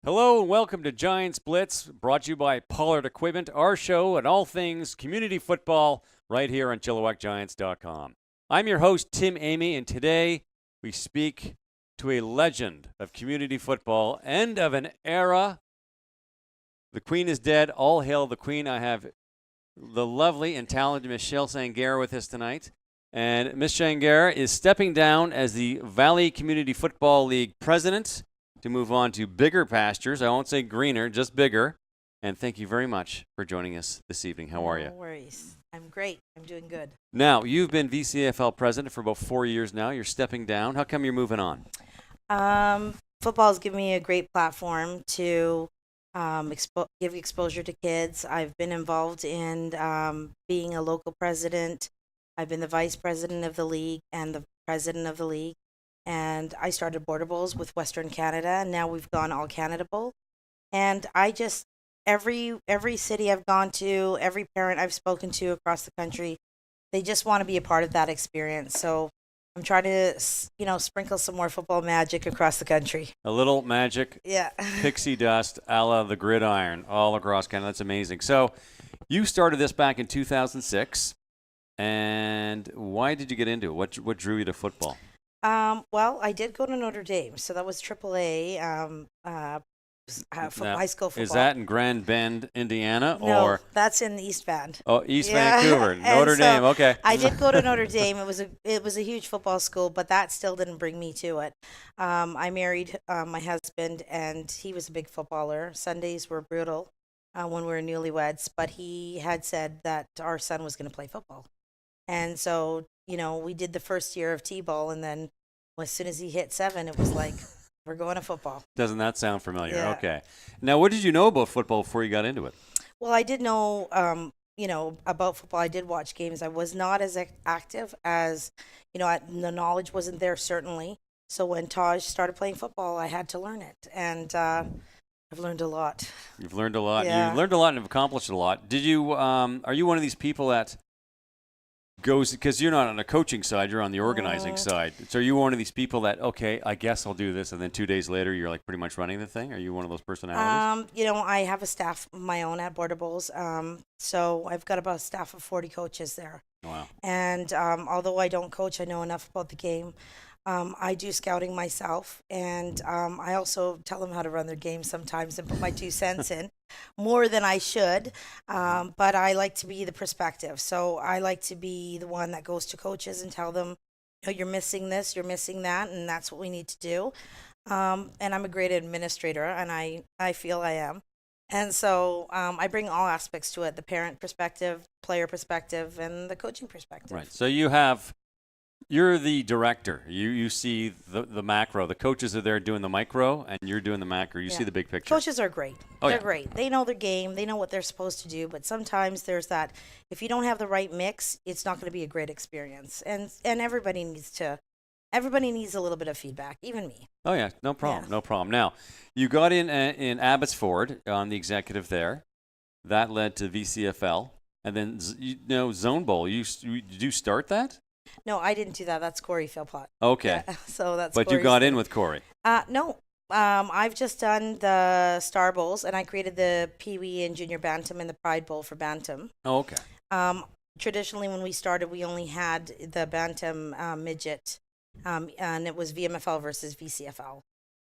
Hello and welcome to Giants Blitz, brought to you by Pollard Equipment, our show and all things community football right here on ChilliwackGiants.com. I'm your host, Tim Amy, and today we speak to a legend of community football, end of an era. The Queen is dead. All hail the Queen. I have the lovely and talented Michelle Sangarra with us tonight. And Miss Sangarra is stepping down as the Valley Community Football League president to move on to bigger pastures. I won't say greener, just bigger. And thank you very much for joining us this evening. How are you? No worries. I'm great. I'm doing good. Now, you've been VCFL president for about 4 years now. You're stepping down. How come you're moving on? Football has given me a great platform to give exposure to kids. I've been involved in being a local president. I've been the vice president of the league and the president of the league. And I started Border Bowls with Western Canada, and now we've gone all Canada Bowl. And I just, every city I've gone to, every parent I've spoken to across the country, they just want to be a part of that experience. So I'm trying to, sprinkle some more football magic across the country. A little magic, Yeah. pixie dust, a la the gridiron, all across Canada. That's amazing. So you started this back in 2006, and why did you get into it? What drew you to football? Well, I did go to Notre Dame, so that was AAA Now, high school football. Is that in Grand Bend, Indiana, No, or that's in East Bend. East Yeah. Vancouver, And Notre so Dame? Okay. I did go to Notre Dame. It was a huge football school, but that still didn't bring me to it. I married my husband, and he was a big footballer. Sundays were brutal when we were newlyweds, but he had said that our son was going to play football, and so we did the first year of T-ball, and then as soon as he hit 7, it was like, we're going to football. Doesn't that sound familiar? Yeah. Okay. Now, what did you know about football before you got into it? Well, I did know, about football. I did watch games. I was not as active as, the knowledge wasn't there, certainly. So when Taj started playing football, I had to learn it. And I've learned a lot. You've learned a lot. Yeah. You've learned a lot and have accomplished a lot. Did you? Are you one of these people that goes, because you're not on the coaching side, you're on the organizing side. So are you one of these people that, okay, I guess I'll do this, and then 2 days later you're like pretty much running the thing? Are you one of those personalities? I have a staff of my own at Border Bowls. So I've got about a staff of 40 coaches there. Wow. And although I don't coach, I know enough about the game. I do scouting myself, and I also tell them how to run their game sometimes and put my 2 cents in, more than I should. But I like to be the perspective. So I like to be the one that goes to coaches and tell them, you're missing this, you're missing that, and that's what we need to do. And I'm a great administrator, and I feel I am. And so I bring all aspects to it, the parent perspective, player perspective, and the coaching perspective. Right. So you're the director. You see the macro. The coaches are there doing the micro, and you're doing the macro. You see the big picture. Coaches are great. They're Yeah. great. They know their game. They know what they're supposed to do. But sometimes there's that, if you don't have the right mix, it's not going to be a great experience. And everybody needs a little bit of feedback, even me. Oh, yeah. No problem. Yeah. No problem. Now, you got in Abbotsford on the executive there. That led to VCFL. And then, Zone Bowl. Did you start that? No, I didn't do that. That's Corey Philpott. Okay. Yeah, so that's. But you Corey's got thing. in with Corey. No. I've just done the Star Bowls, and I created the Pee Wee and Junior Bantam and the Pride Bowl for Bantam. Oh, okay. Traditionally, when we started, we only had the Bantam midget, and it was VMFL versus VCFL.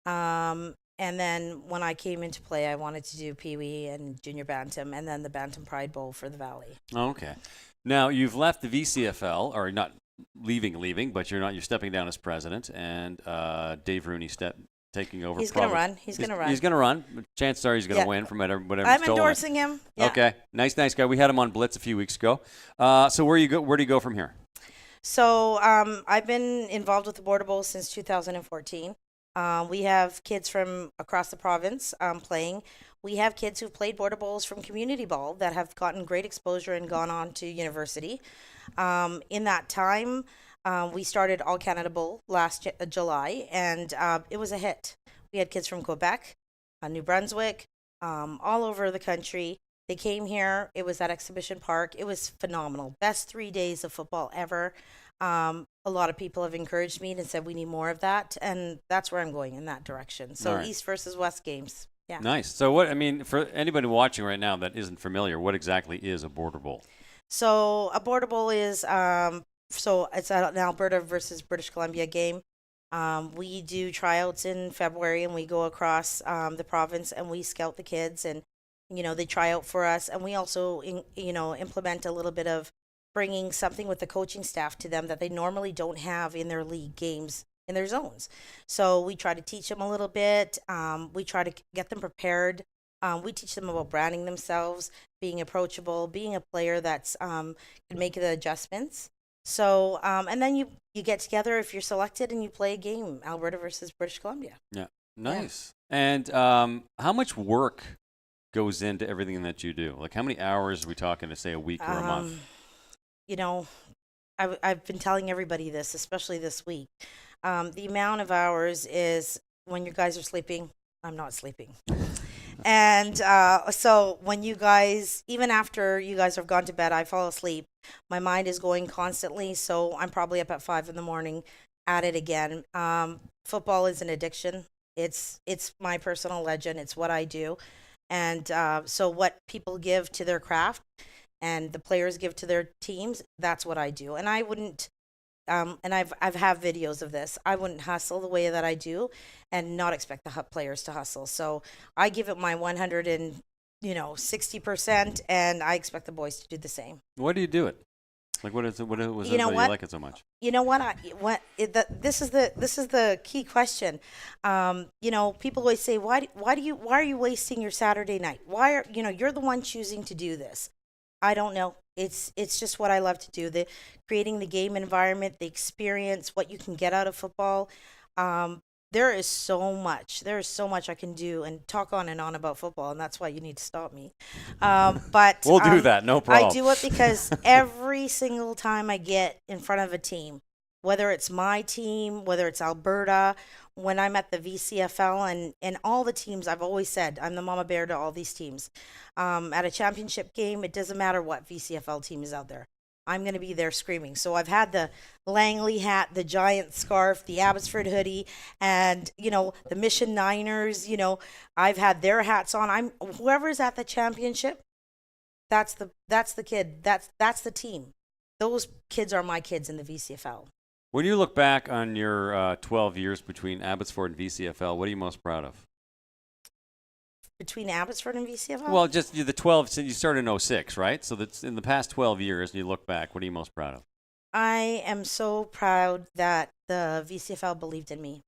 And then when I came into play, I wanted to do Pee Wee and Junior Bantam, and then the Bantam Pride Bowl for the Valley. Oh, okay. Now, you've left the VCFL, or not leaving, but you're stepping down as president, and Dave Rooney taking over. He's going to run. He's going to run. Chances are he's going to win from whatever. I'm endorsing him. Yeah. Okay, nice guy. We had him on Blitz a few weeks ago. So where do you go from here? So I've been involved with the Border Bowl since 2014. We have kids from across the province playing. We have kids who've played Border Bowls from community ball that have gotten great exposure and gone on to university. In that time, we started All Canada Bowl last July, and it was a hit. We had kids from Quebec, New Brunswick, all over the country. They came here. It was at Exhibition Park. It was phenomenal. Best 3 days of football ever. A lot of people have encouraged me and said we need more of that, and that's where I'm going, in that direction. So All right. East versus West games. Yeah. Nice. So for anybody watching right now that isn't familiar, what exactly is a border bowl? So a border bowl is so it's an Alberta versus British Columbia game. We do tryouts in February, and we go across the province and we scout the kids, and they try out for us, and we also implement a little bit of bringing something with the coaching staff to them that they normally don't have in their league games in their zones. So we try to teach them a little bit. We try to get them prepared. We teach them about branding themselves, being approachable, being a player that's can make the adjustments. So and then you get together if you're selected and you play a game, Alberta versus British Columbia. Yeah, nice. Yeah. And how much work goes into everything that you do? Like, how many hours are we talking to, say, a week or a month? I've been telling everybody this, especially this week. The amount of hours is when you guys are sleeping, I'm not sleeping. And so when you guys, even after you guys have gone to bed, I fall asleep. My mind is going constantly, so I'm probably up at 5 a.m. at it again. Football is an addiction. It's my personal legend. It's what I do. And so what people give to their craft and the players give to their teams, that's what I do. And I wouldn't, and I've have videos of this. I wouldn't hustle the way that I do, and not expect the players to hustle. So I give it my 160%, and I expect the boys to do the same. Why do you do it? Like, what is it? What was it that you like it so much? You know what? This is the key question. People always say, why are you wasting your Saturday night? Why are you're the one choosing to do this? I don't know. It's just what I love to do. The creating the game environment, the experience, what you can get out of football. There is so much. There is so much I can do and talk on and on about football, and that's why you need to stop me. But we'll do that, no problem. I do it because every single time I get in front of a team, whether it's my team, whether it's Alberta, when I'm at the VCFL and all the teams, I've always said I'm the mama bear to all these teams. At a championship game, it doesn't matter what VCFL team is out there. I'm going to be there screaming. So I've had the Langley hat, the Giant scarf, the Abbotsford hoodie, and, the Mission Niners, I've had their hats on. Whoever's at the championship, that's the kid. That's the team. Those kids are my kids in the VCFL. When you look back on your 12 years between Abbotsford and VCFL, what are you most proud of? Between Abbotsford and VCFL? Well, just the 12, since you started in 06, right? So that's in the past 12 years, and you look back, what are you most proud of? I am so proud that the VCFL believed in me.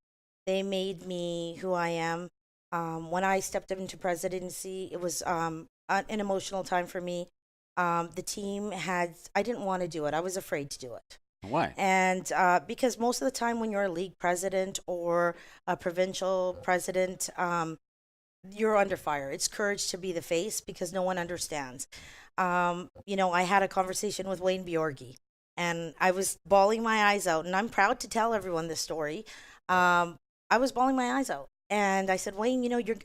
They made me who I am. When I stepped up into presidency, it was an emotional time for me. The team I didn't want to do it. I was afraid to do it. Why? And because most of the time when you're a league president or a provincial president, you're under fire. It's courage to be the face because no one understands. I had a conversation with Wayne Bjorgi, and I was bawling my eyes out, and I'm proud to tell everyone this story. I was bawling my eyes out, and I said, Wayne,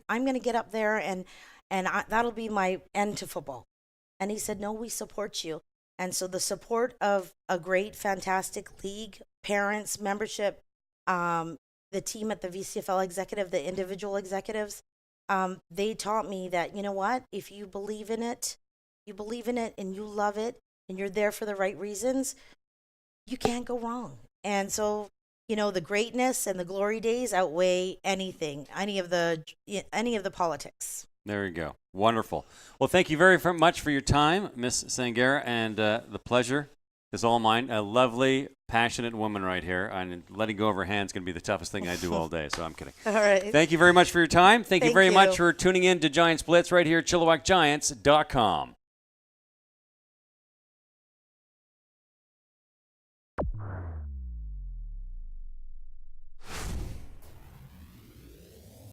I'm going to get up there, and that'll be my end to football. And he said, no, we support you. And so the support of a great, fantastic league, parents, membership, the team at the VCFL executive, the individual executives, they taught me that, if you believe in it and you love it and you're there for the right reasons, you can't go wrong. And so, the greatness and the glory days outweigh anything, any of the politics. There you go. Wonderful. Well, thank you very much for your time, Miss Sangera, and the pleasure is all mine. A lovely, passionate woman right here, and letting go of her hand is going to be the toughest thing I do all day, so I'm kidding. All right. Thank you very much for your time. Thank you very much for tuning in to Giants Blitz right here at ChilliwackGiants.com.